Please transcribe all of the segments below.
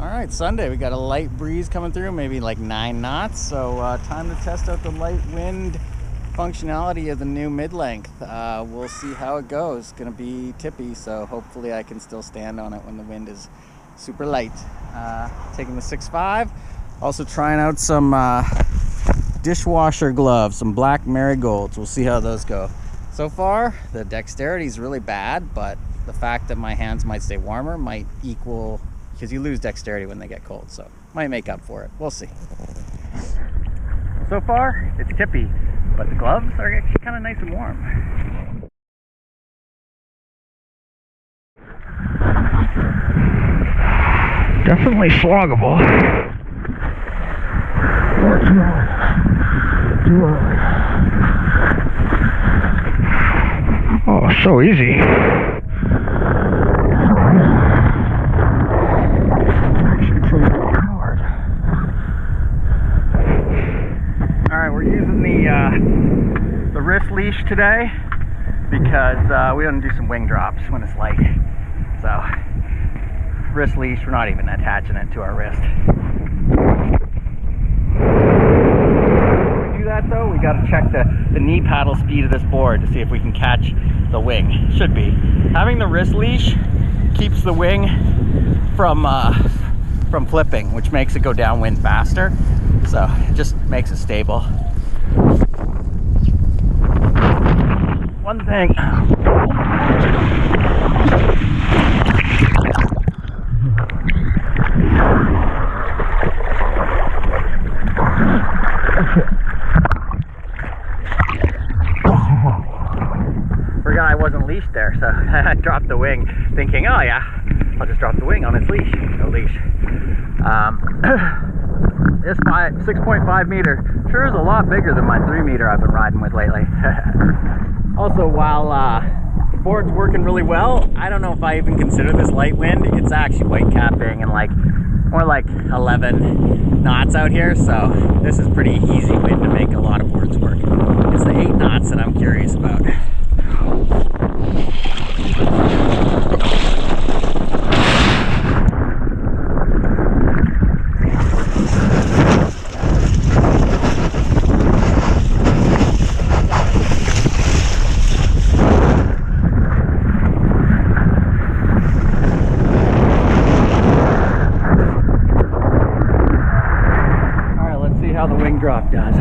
All right, Sunday, we got a light breeze coming through, maybe like 9 knots. So time to test out the light wind functionality of the new mid-length. We'll see how it goes. It's gonna be tippy, so hopefully I can still stand on it when the wind is super light. Taking the 6.5. Also trying out some dishwasher gloves, some black marigolds. We'll see how those go. So far, the dexterity is really bad, but the fact that my hands might stay warmer might equal, because you lose dexterity when they get cold, so might make up for it. We'll see. So far, it's tippy, but the gloves are actually kind of nice and warm. Definitely sloggable. Oh, so easy. Alright, we're using the wrist leash today because we want to do some wing drops when it's light. So, wrist leash, we're not even attaching it to our wrist. To do that though, we got to check the knee paddle speed of this board to see if we can catch the wing. Should be. Having the wrist leash keeps the wing from flipping, which makes it go downwind faster. So it just makes it stable. One thing. Forgot I wasn't leashed there, so I dropped the wing thinking, oh yeah, I'll just drop the wing on its leash. No leash. This 6.5 meter sure is a lot bigger than my 3 meter I've been riding with lately. Also, while the board's working really well, I don't know if I even consider this light wind. It's actually white capping and like more like 11 knots out here, so this is pretty easy wind to make a lot of boards work. It's the 8 knots that I'm curious about. How the wing drop does.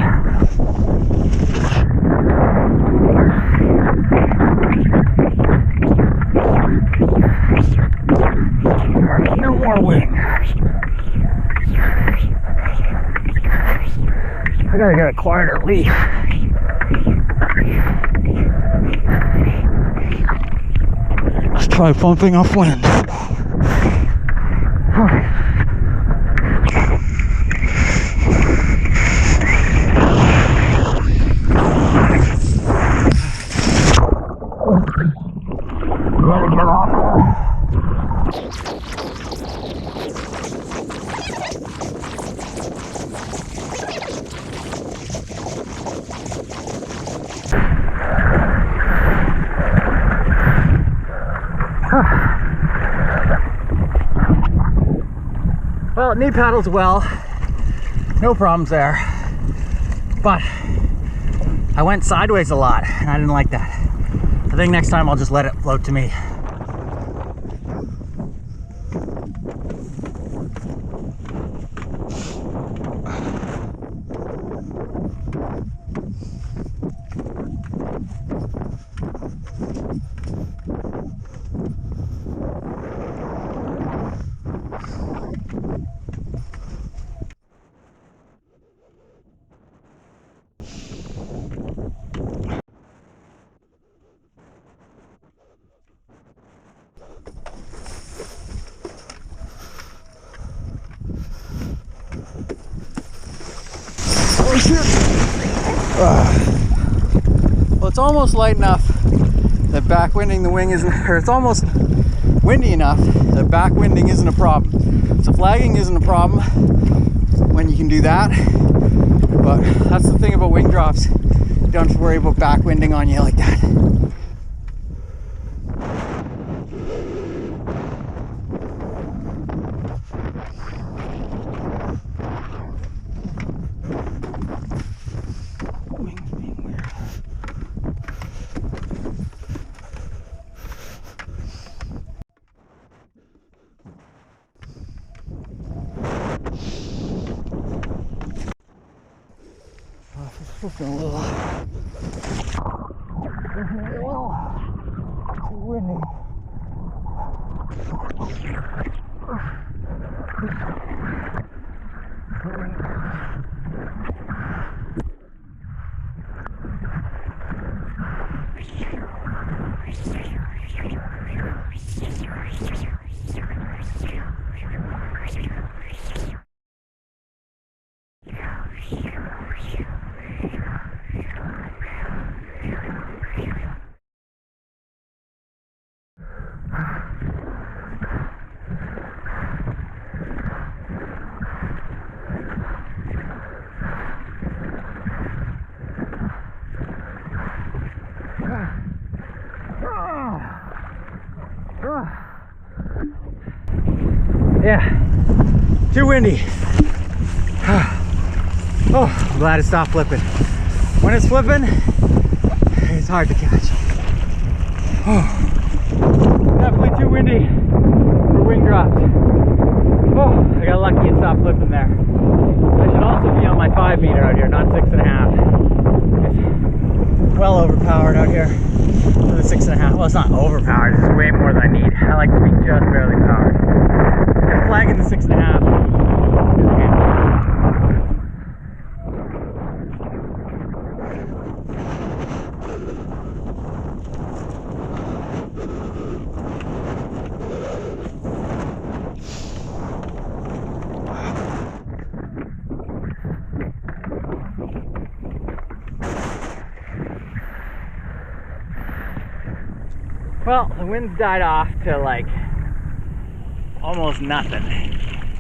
No more wing. I gotta get a quieter leaf. Let's try pumping off wind. Well, it knee paddles well, no problems there, but I went sideways a lot and I didn't like that. I think next time I'll just let it float to me. Oh shit! Well, it's almost light enough that backwinding the wing isn't, or it's almost windy enough that backwinding isn't a problem. So flagging isn't a problem when you can do that, but that's the thing about wing drops. You don't have to worry about backwinding on you like that. Just a little too windy. Yeah, too windy. Oh, I'm glad it stopped flipping. When it's flipping, it's hard to catch. Oh, definitely too windy for wing drops. Oh, I got lucky it stopped flipping there. I should also be on my 5 meter out here, not 6.5. It's well overpowered out here for the 6.5. Well, it's not overpowered, it's way more than I need. I like to be just barely powered. Just flagging the 6.5 is a handle. Well, the wind's died off to like almost nothing.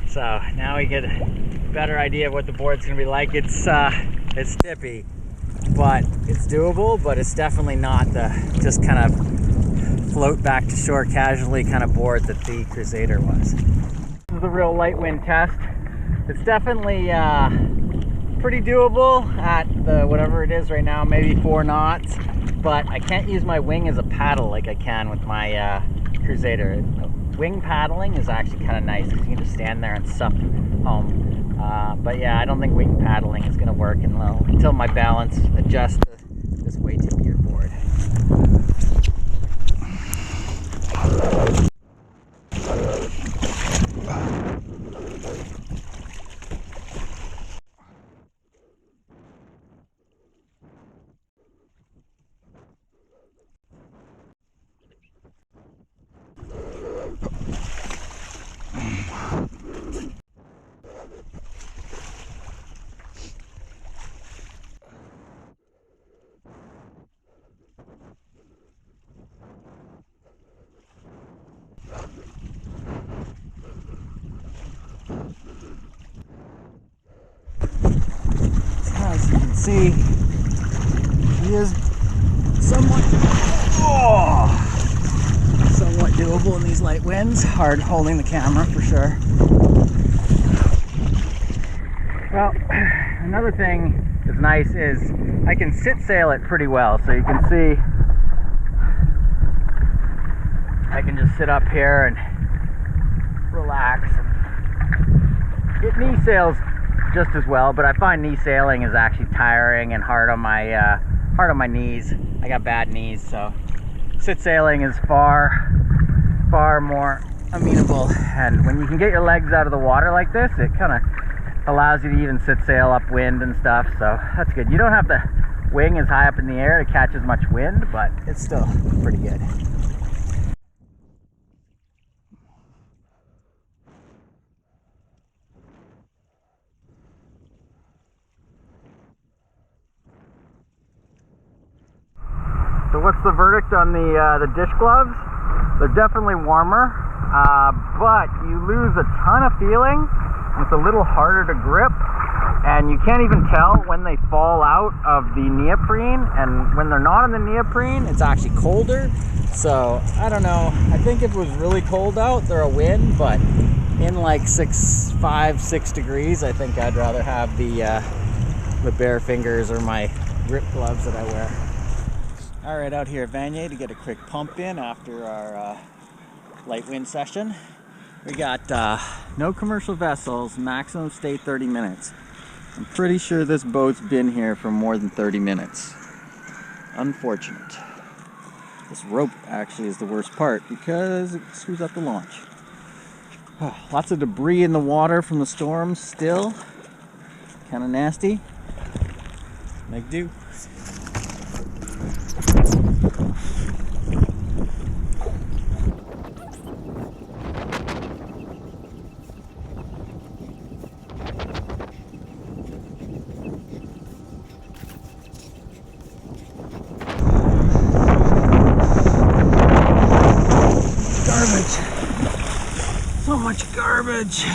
So now we get a better idea of what the board's gonna be like. It's tippy, but it's doable, but it's definitely not the just kind of float back to shore casually kind of board that the Crusader was. This is a real light wind test. It's definitely pretty doable at the whatever it is right now, maybe 4 knots. But I can't use my wing as a paddle like I can with my Crusader. Wing paddling is actually kind of nice because you can just stand there and sup home. But yeah, I don't think wing paddling is going to work until my balance adjusts to this way tippier board. As you can see, he is somewhat doable in these light winds. Hard holding the camera for sure. Well, another thing that's nice is I can sit sail it pretty well. So you can see I can just sit up here and relax. It knee sails just as well, but I find knee sailing is actually tiring and hard on my knees. I got bad knees, so sit sailing is far more amenable. And when you can get your legs out of the water like this, it kind of allows you to even sit sail upwind and stuff, so that's good. You don't have the wing as high up in the air to catch as much wind, but it's still pretty good. So what's the verdict on the dish gloves? They're definitely warmer, but you lose a ton of feeling. It's a little harder to grip, and you can't even tell when they fall out of the neoprene, and when they're not in the neoprene, it's actually colder. So I don't know. I think if it was really cold out, they're a win, but in like 5, 6 degrees, I think I'd rather have the bare fingers or my grip gloves that I wear. All right, out here at Vanier to get a quick pump in after our light wind session. We got no commercial vessels, maximum stay 30 minutes. I'm pretty sure this boat's been here for more than 30 minutes. Unfortunate. This rope actually is the worst part because it screws up the launch. Oh, lots of debris in the water from the storm still. Kind of nasty. Make do. Garbage. So much garbage.